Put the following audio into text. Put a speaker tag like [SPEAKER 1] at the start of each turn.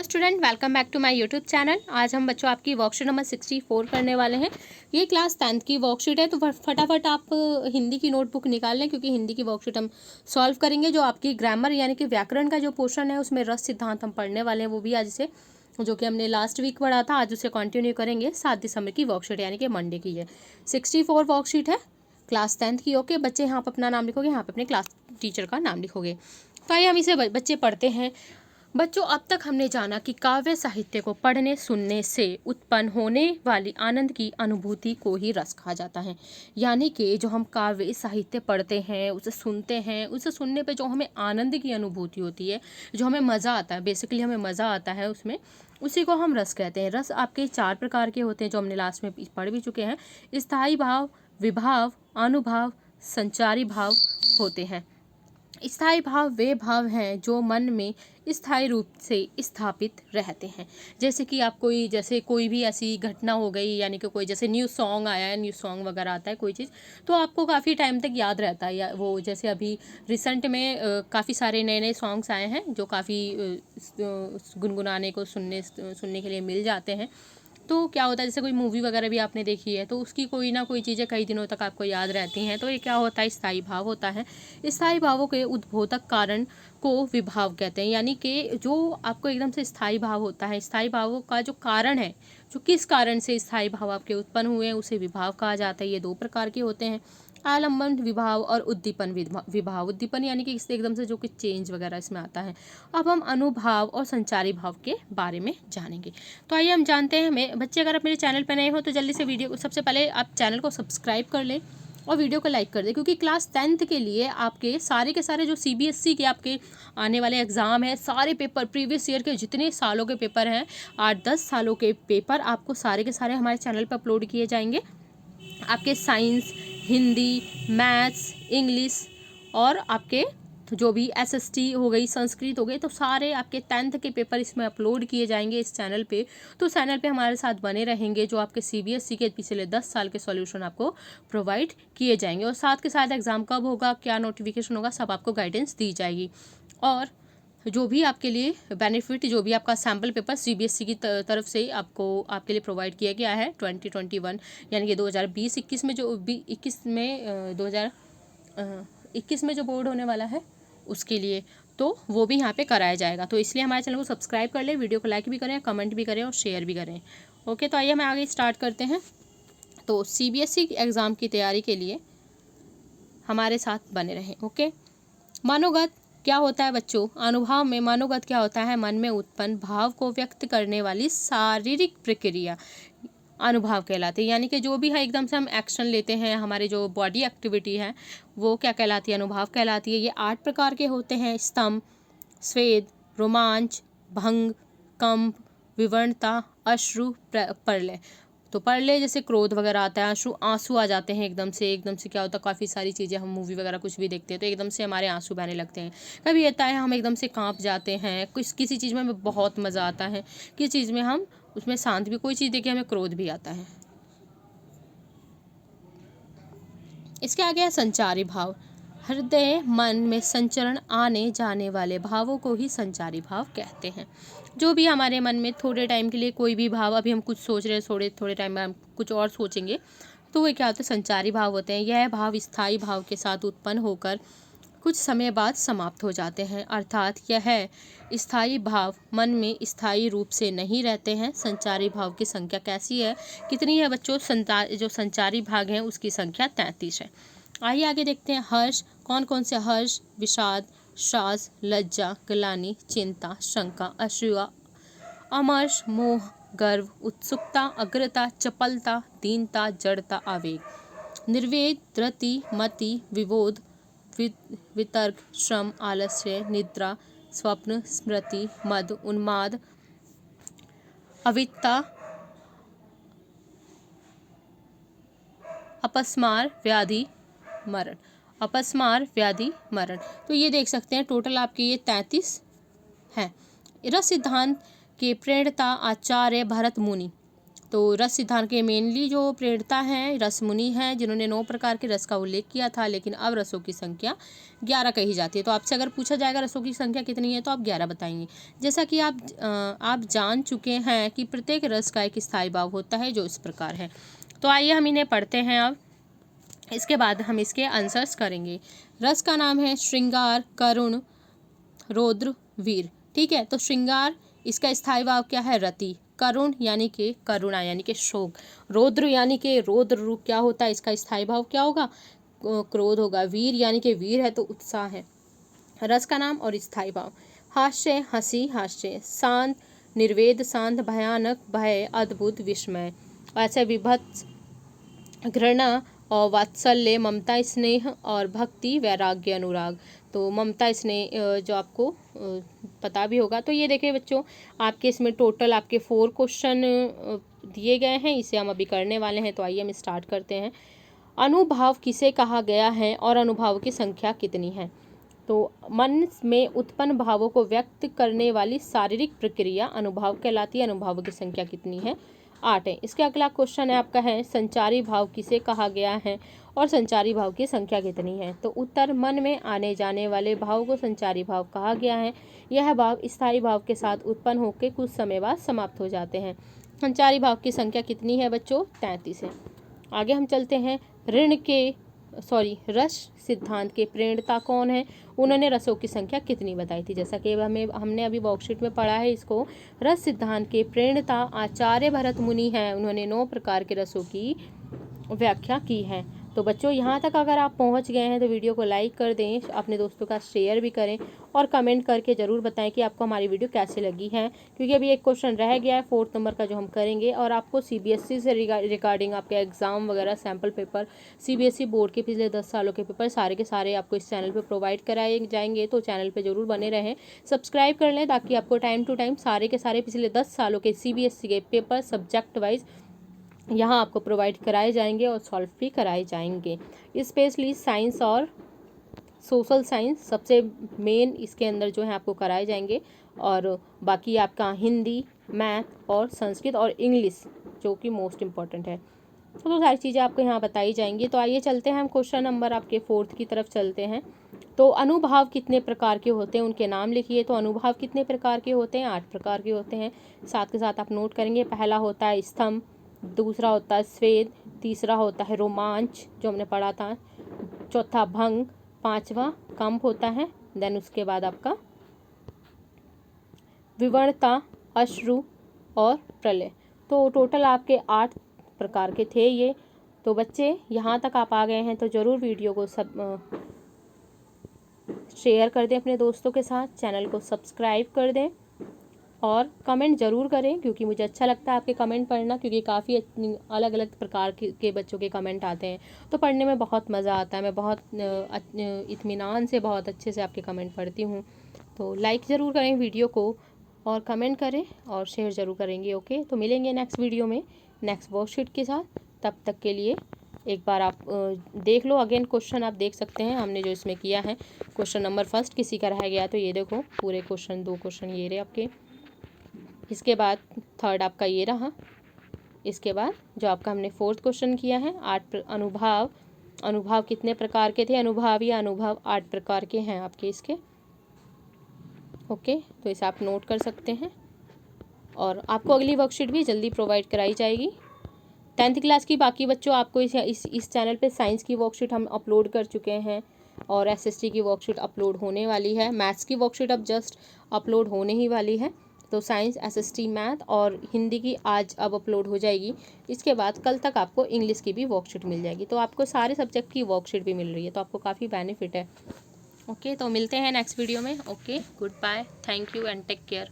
[SPEAKER 1] Student, welcome back to my YouTube channel. आज हम बच्चों आपकी वर्कशीट नंबर 64 करने वाले हैं। ये क्लास 10th की वर्कशीट है, तो फटाफट आप हिंदी की नोटबुक निकाल लें, क्योंकि हिंदी की वर्कशीट हम सॉल्व करेंगे। जो आपकी ग्रामर यानी कि व्याकरण का जो पोर्शन है, उसमें रस सिद्धांत हम पढ़ने वाले हैं, वो भी आज से, जो कि हमने लास्ट वीक पढ़ा था, आज उसे कंटिन्यू करेंगे। 7 दिसंबर की वर्कशीट यानी कि मंडे की है। 64 वर्कशीट है क्लास 10th की। ओके बच्चे, यहाँ पर अपना नाम लिखोगे, यहाँ पर अपने क्लास टीचर का नाम लिखोगे। तो आइए हम इसे बच्चे पढ़ते हैं। बच्चों, अब तक हमने जाना कि काव्य साहित्य को पढ़ने सुनने से उत्पन्न होने वाली आनंद की अनुभूति को ही रस कहा जाता है। यानी कि जो हम काव्य साहित्य पढ़ते हैं, उसे सुनते हैं, उसे सुनने पे जो हमें आनंद की अनुभूति होती है, जो हमें मज़ा आता है, बेसिकली हमें मज़ा आता है उसमें, उसी को हम रस कहते हैं। रस आपके 4 प्रकार के होते हैं, जो हमने लास्ट में पढ़ भी चुके हैं। स्थायी भाव, विभाव, अनुभव, संचारी भाव होते हैं। स्थायी भाव वे भाव हैं जो मन में स्थायी रूप से स्थापित रहते हैं। जैसे कि आप कोई भी ऐसी घटना हो गई, यानी कि कोई जैसे न्यू सॉन्ग आया है, न्यू सॉन्ग वगैरह आता है कोई चीज़, तो आपको काफ़ी टाइम तक याद रहता है। या वो जैसे अभी रिसेंट में काफ़ी सारे नए नए सॉन्ग्स आए हैं, जो काफ़ी गुनगुनाने को सुनने के लिए मिल जाते हैं। तो क्या होता है, जैसे कोई मूवी वगैरह भी आपने देखी है, तो उसकी कोई ना कोई चीज़ें कई दिनों तक आपको याद रहती हैं। तो ये क्या होता है, स्थायी भाव होता है। स्थायी भावों के उद्बोधक कारण को विभाव कहते हैं। यानी कि जो आपको एकदम से स्थायी भाव होता है, स्थायी भावों का जो कारण है, जो किस कारण से स्थायी भाव आपके उत्पन्न हुए हैं, उसे विभाव कहा जाता है। ये 2 प्रकार के होते हैं, आलम्बन विभाव और उद्दीपन विभाव। उद्दीपन यानी कि इससे एकदम से जो कि चेंज वगैरह इसमें आता है। अब हम अनुभाव और संचारी भाव के बारे में जानेंगे। तो आइए हम जानते हैं। बच्चे, अगर आप मेरे चैनल पर नए हो तो जल्दी से वीडियो, सबसे पहले आप चैनल को सब्सक्राइब कर लें और वीडियो को लाइक कर दें, क्योंकि क्लास 10th के लिए आपके सारे के सारे जो CBSE के आपके आने वाले एग्ज़ाम है, सारे पेपर प्रीवियस ईयर के जितने सालों के पेपर हैं, 8-10 सालों के पेपर आपको सारे के सारे हमारे चैनल पर अपलोड किए जाएंगे। आपके साइंस, हिंदी, मैथ्स, इंग्लिश और आपके जो भी SST हो गई, संस्कृत हो गई, तो सारे आपके 10th के पेपर इसमें अपलोड किए जाएंगे इस चैनल पे। तो चैनल पे हमारे साथ बने रहेंगे, जो आपके CBSE के पिछले 10 साल के सॉल्यूशन आपको प्रोवाइड किए जाएंगे। और साथ के साथ एग्ज़ाम कब होगा, क्या नोटिफिकेशन होगा, सब आपको गाइडेंस दी जाएगी। और जो भी आपके लिए बेनिफिट, जो भी आपका सैम्पल पेपर CBSE की तरफ से आपके लिए प्रोवाइड किया गया है 2021 यानी कि 2020-21 में, जो 2021 में जो बोर्ड होने वाला है उसके लिए, तो वो भी यहाँ पे कराया जाएगा। तो इसलिए हमारे चैनल को सब्सक्राइब कर लें, वीडियो को लाइक भी करें, कमेंट भी करें और शेयर भी करें। ओके, तो आइए हम आगे स्टार्ट करते हैं। तो CBSE एग्ज़ाम की तैयारी के लिए हमारे साथ बने रहें। ओके, मनोगत क्या होता है बच्चों? अनुभव में मनोगत क्या होता है? मन में उत्पन्न भाव को व्यक्त करने वाली शारीरिक प्रक्रिया अनुभव कहलाती है। यानी कि जो भी है एकदम से हम एक्शन लेते हैं, हमारे जो बॉडी एक्टिविटी है, वो क्या कहलाती है? अनुभव कहलाती है। ये 8 प्रकार के होते हैं: स्तंभ, स्वेद, रोमांच, भंग, कंप, विवरणता, अश्रु, प्रलय। तो प्रलय जैसे क्रोध वगैरह आता है, आंसू आ जाते हैं एकदम से क्या होता है, काफ़ी सारी चीज़ें, हम मूवी वगैरह कुछ भी देखते हैं तो एकदम से हमारे आंसू बहने लगते हैं। कभी आता है हम एकदम से कांप जाते हैं, किसी चीज़ में हमें बहुत मज़ा आता है, किसी चीज़ में हम उसमें शांत भी, कोई चीज़ देखे हमें क्रोध भी आता है। इसके आगे है संचारी भाव। हृदय मन में संचरण आने जाने वाले भावों को ही संचारी भाव कहते हैं। जो भी हमारे मन में थोड़े टाइम के लिए कोई भी भाव, अभी हम कुछ सोच रहे हैं, थोड़े टाइम में हम कुछ और सोचेंगे, तो वो क्या होते हैं? संचारी भाव होते हैं। यह भाव स्थायी भाव के साथ उत्पन्न होकर कुछ समय बाद समाप्त हो जाते हैं, अर्थात यह स्थायी भाव मन में स्थायी रूप से नहीं रहते हैं। संचारी भाव की संख्या कैसी है, कितनी है बच्चों? जो संचारी भाग हैं उसकी संख्या 33 है। आइए आगे देखते हैं। हर्ष, कौन कौन से हर्ष? विषाद, साज, लज्जा, ग्लानि, चिंता, शंका, असूया, अमर्ष, मोह, गर्व, उत्सुकता, अग्रता, चपलता, दीनता, जड़ता, आवेग, निर्वेद, धृति, मति, विबोध, वितर्क, श्रम, आलस्य, निद्रा, स्वप्न, स्मृति, मद, उन्माद, अविद्या, अपस्मार, व्याधि, मरण। अपस्मार, व्याधि, मरण। तो ये देख सकते हैं टोटल आपके ये 33 हैं। रस सिद्धांत के प्रणेता आचार्य भरत मुनि तो रस सिद्धांत के मेनली जो प्रेरणता हैं रस मुनि हैं, जिन्होंने 9 प्रकार के रस का उल्लेख किया था, लेकिन अब रसों की संख्या 11 कही जाती है। तो आपसे अगर पूछा जाएगा रसों की संख्या कितनी है तो आप 11 बताएंगे। जैसा कि आप जान चुके हैं कि प्रत्येक रस का एक स्थायी भाव होता है जो इस प्रकार है। तो आइए हम इन्हें पढ़ते हैं अब, इसके बाद हम इसके आंसर्स करेंगे। रस का नाम है श्रृंगार, करुण, रौद्र, वीर। ठीक है, तो श्रृंगार इसका स्थायी भाव क्या है? रति। करुण यानी कि करुणा यानी कि शोक। रौद्र यानी कि रौद्र रूप क्या होता है, इसका स्थायी भाव क्या होगा? क्रोध होगा। वीर यानी कि वीर है तो उत्साह है। रस का नाम और स्थायी भाव। हास्य हंसी, हास्य। शांत निर्वेद, शांत। भयानक भय, अद्भुत विस्मय। ऐसे विभत्स घृणा और वात्सल्य, ममता स्नेह, और भक्ति वैराग्य अनुराग। तो ममता स्नेह जो आपको पता भी होगा। तो ये देखिए बच्चों, आपके इसमें टोटल आपके 4 क्वेश्चन दिए गए हैं, इसे हम अभी करने वाले हैं। तो आइए हम स्टार्ट करते हैं। अनुभाव किसे कहा गया है और अनुभाव की संख्या कितनी है? तो मन में उत्पन्न भावों को व्यक्त करने वाली शारीरिक प्रक्रिया अनुभाव कहलाती है। अनुभावों की संख्या कितनी है? 8 है। इसके अगला क्वेश्चन है आपका है संचारी भाव किसे कहा गया है और संचारी भाव की संख्या कितनी है? तो उत्तर, मन में आने जाने वाले भाव को संचारी भाव कहा गया है। यह भाव स्थायी भाव के साथ उत्पन्न होकर कुछ समय बाद समाप्त हो जाते हैं। संचारी भाव की संख्या कितनी है बच्चों? 33 है। आगे हम चलते हैं। रस सिद्धांत के प्रेरणता कौन है? उन्होंने रसों की संख्या कितनी बताई थी? जैसा कि हमने अभी वर्कशीट में पढ़ा है इसको। रस सिद्धांत के प्रेरणता आचार्य भरत मुनि हैं। उन्होंने 9 प्रकार के रसों की व्याख्या की है। तो बच्चों यहाँ तक अगर आप पहुँच गए हैं तो वीडियो को लाइक कर दें, अपने दोस्तों का शेयर भी करें और कमेंट करके ज़रूर बताएं कि आपको हमारी वीडियो कैसे लगी है। क्योंकि अभी एक क्वेश्चन रह गया है 4 नंबर का जो हम करेंगे, और आपको CBSE से रिगार्डिंग आपके एग्ज़ाम वगैरह सैम्पल पेपर, CBSE बोर्ड के पिछले 10 सालों के पेपर सारे के सारे आपको इस चैनल पर प्रोवाइड कराए जाएंगे। तो चैनल पर ज़रूर बने रहें, सब्सक्राइब कर लें ताकि आपको टाइम टू टाइम सारे के सारे पिछले 10 सालों के CBSE के पेपर सब्जेक्ट वाइज यहाँ आपको प्रोवाइड कराए जाएंगे और सॉल्व भी कराए जाएंगे। स्पेशली साइंस और सोशल साइंस सबसे मेन इसके अंदर जो है आपको कराए जाएंगे, और बाकी आपका हिंदी, मैथ और संस्कृत और इंग्लिश जो कि मोस्ट इम्पॉर्टेंट है। तो सारी चीज़ें आपको यहाँ बताई जाएंगी। तो आइए चलते हैं हम क्वेश्चन नंबर आपके 4 की तरफ चलते हैं। तो अनुभाव कितने प्रकार के होते हैं, उनके नाम लिखिए। तो अनुभाव कितने प्रकार के होते हैं? 8 प्रकार के होते हैं। साथ के साथ आप नोट करेंगे। पहला होता है स्तंभ, दूसरा होता है स्वेद, तीसरा होता है रोमांच जो हमने पढ़ा था, चौथा भंग, पांचवा कंप होता है, देन उसके बाद आपका विवर्णता, अश्रु और प्रलय। तो टोटल आपके 8 प्रकार के थे ये। तो बच्चे यहाँ तक आप आ गए हैं तो ज़रूर वीडियो को शेयर कर दें अपने दोस्तों के साथ, चैनल को सब्सक्राइब कर दें और कमेंट ज़रूर करें, क्योंकि मुझे अच्छा लगता है आपके कमेंट पढ़ना, क्योंकि काफ़ी अलग अलग प्रकार के बच्चों के कमेंट आते हैं तो पढ़ने में बहुत मज़ा आता है। मैं बहुत इत्मीनान से बहुत अच्छे से आपके कमेंट पढ़ती हूँ। तो लाइक ज़रूर करें वीडियो को और कमेंट करें और शेयर ज़रूर करेंगे। ओके, तो मिलेंगे नेक्स्ट वीडियो में नेक्स्ट वर्कशीट के साथ। तब तक के लिए एक बार आप देख लो अगेन क्वेश्चन, आप देख सकते हैं हमने जो इसमें किया है। क्वेश्चन नंबर 1 किसी का रह गया तो ये देखो पूरे क्वेश्चन 2 क्वेश्चन ये रहे आपके। इसके बाद 3rd आपका ये रहा। इसके बाद जो आपका हमने 4th क्वेश्चन किया है 8 अनुभाव कितने प्रकार के थे? अनुभाव या अनुभव 8 प्रकार के हैं आपके इसके। ओके, तो इसे आप नोट कर सकते हैं और आपको अगली वर्कशीट भी जल्दी प्रोवाइड कराई जाएगी। 10th क्लास की बाकी बच्चों आपको इस चैनल पे साइंस की वर्कशीट हम अपलोड कर चुके हैं और SST की वर्कशीट अपलोड होने वाली है। मैथ्स की वर्कशीट अब जस्ट अपलोड होने ही वाली है। तो साइंस, SST, मैथ और हिंदी की आज अब अपलोड हो जाएगी। इसके बाद कल तक आपको इंग्लिश की भी वर्कशीट मिल जाएगी। तो आपको सारे सब्जेक्ट की वर्कशीट भी मिल रही है, तो आपको काफ़ी बेनिफिट है। ओके, तो मिलते हैं नेक्स्ट वीडियो में। Okay, goodbye, thank you and take care.